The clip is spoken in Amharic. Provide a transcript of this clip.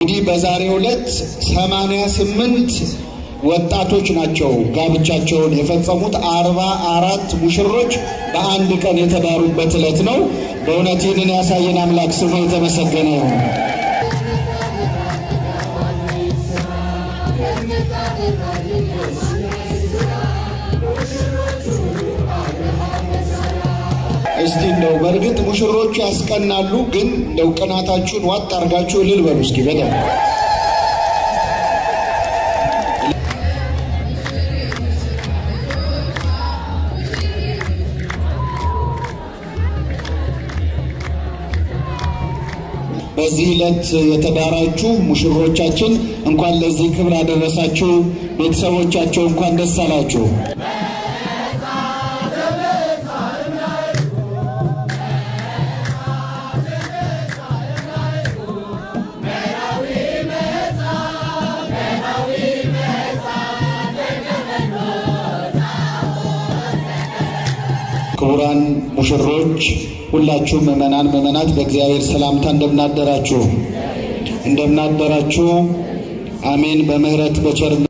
እንግዲህ በዛሬው ዕለት 88 ወጣቶች ናቸው ጋብቻቸውን የፈጸሙት። 44 ሙሽሮች በአንድ ቀን የተዳሩበት ዕለት ነው። በእውነት ይህንን ያሳየን አምላክ ስሙ የተመሰገነ ይሁን። እስቲ እንደው በእርግጥ ሙሽሮቹ ያስቀናሉ፣ ግን እንደው ቅናታችሁን ዋጥ አድርጋችሁ እልል በሉ እስኪ በደንብ። በዚህ ዕለት የተዳራችሁ ሙሽሮቻችን እንኳን ለዚህ ክብር አደረሳችሁ። ቤተሰቦቻቸው እንኳን ደስ አላችሁ። ክቡራን ሙሽሮች ሁላችሁም ምእመናን ምእመናት በእግዚአብሔር ሰላምታ እንደምናደራችሁ። አሜን። በምህረት በቸርነት